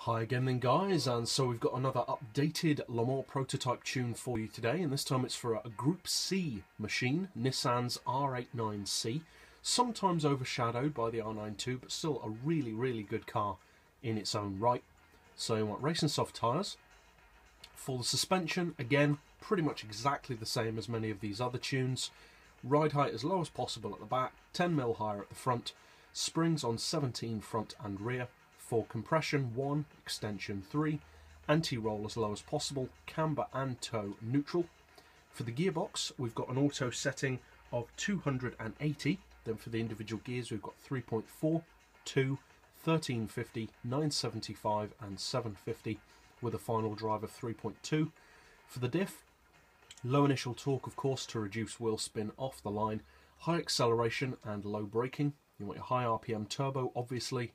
Hi again then guys, and so we've got another updated Le Mans prototype tune for you today, and this time it's for a Group C machine, Nissan's R89C, sometimes overshadowed by the R92, but still a really good car in its own right. So you want racing soft tyres. For the suspension, again, pretty much exactly the same as many of these other tunes. Ride height as low as possible at the back, 10mm higher at the front, springs on 17 front and rear. For compression 1, extension 3, anti-roll as low as possible, camber and toe neutral. For the gearbox, we've got an auto setting of 280, then for the individual gears we've got 3.4, 2, 1350, 975 and 750 with a final drive of 3.2. For the diff, low initial torque of course to reduce wheel spin off the line, high acceleration and low braking. You want your high RPM turbo obviously,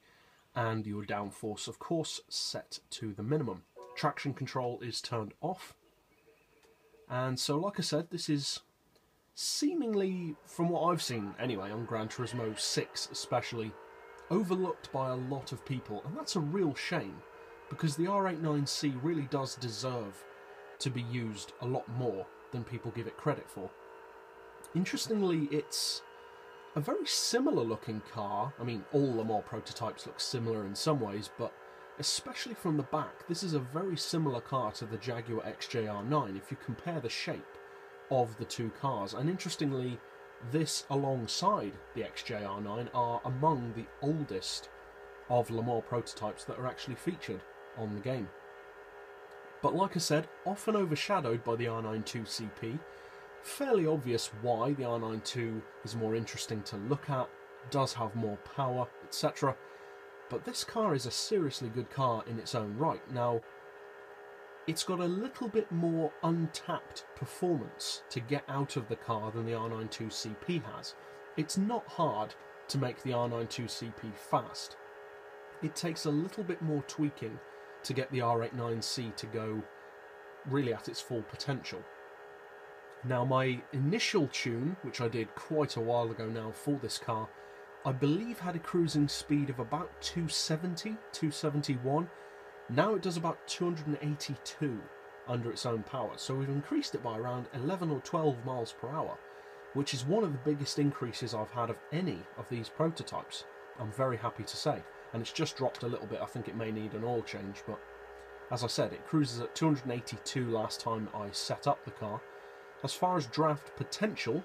and your downforce of course set to the minimum. Traction control is turned off, and so like I said, this is seemingly, from what I've seen anyway on GranTurismo 6 especially, overlooked by a lot of people, and that's a real shame because the R89C really does deserve to be used a lot more than people give it credit for. Interestingly, it's a very similar looking car. I mean, all Le Mans prototypes look similar in some ways, but especially from the back, this is a very similar car to the Jaguar XJR9 if you compare the shape of the two cars. And interestingly, this alongside the XJR9 are among the oldest of Le Mans prototypes that are actually featured on the game. But like I said, often overshadowed by the R92CP. Fairly obvious why the R92 is more interesting to look at, does have more power, etc. But this car is a seriously good car in its own right. Now, it's got a little bit more untapped performance to get out of the car than the R92CP has. It's not hard to make the R92CP fast. It takes a little bit more tweaking to get the R89C to go really at its full potential. Now, my initial tune, which I did quite a while ago now for this car, I believe had a cruising speed of about 270, 271. Now it does about 282 under its own power, so we've increased it by around 11 or 12 miles per hour, which is one of the biggest increases I've had of any of these prototypes. I'm very happy to say, and it's just dropped a little bit. I think it may need an oil change, but as I said, it cruises at 282 last time I set up the car. As far as draft potential,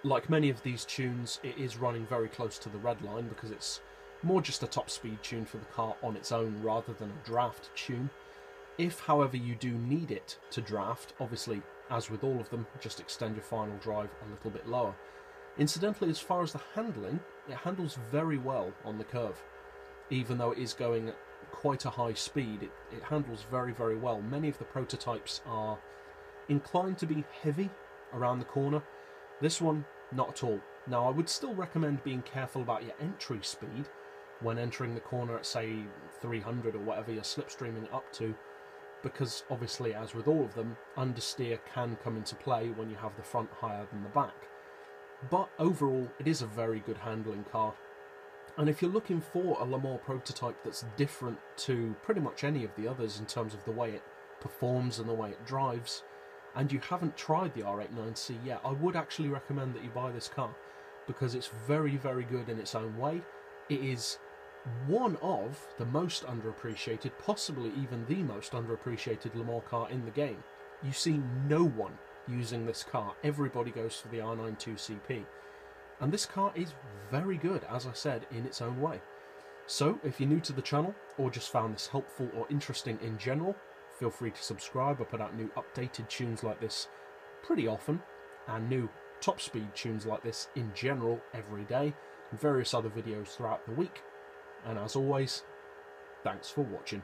like many of these tunes, it is running very close to the red line because it's more just a top speed tune for the car on its own rather than a draft tune. If, however, you do need it to draft, obviously, as with all of them, just extend your final drive a little bit lower. Incidentally, as far as the handling, it handles very well on the curve. Even though it is going at quite a high speed, it handles very well. Many of the prototypes are inclined to be heavy around the corner. This one, not at all. Now, I would still recommend being careful about your entry speed when entering the corner at, say, 300 or whatever you're slipstreaming up to, because obviously, as with all of them, understeer can come into play when you have the front higher than the back. But overall, it is a very good handling car. And if you're looking for a Le Mans prototype that's different to pretty much any of the others in terms of the way it performs and the way it drives, and you haven't tried the R89C yet, I would actually recommend that you buy this car because it's very good in its own way. It is one of the most underappreciated, possibly even the most underappreciated Le Mans car in the game. You see no one using this car. Everybody goes for the R92CP. And this car is very good, as I said, in its own way. So, if you're new to the channel, or just found this helpful or interesting in general, feel free to subscribe. I put out new updated tunes like this pretty often, and new top speed tunes like this in general every day, and various other videos throughout the week. And as always, thanks for watching.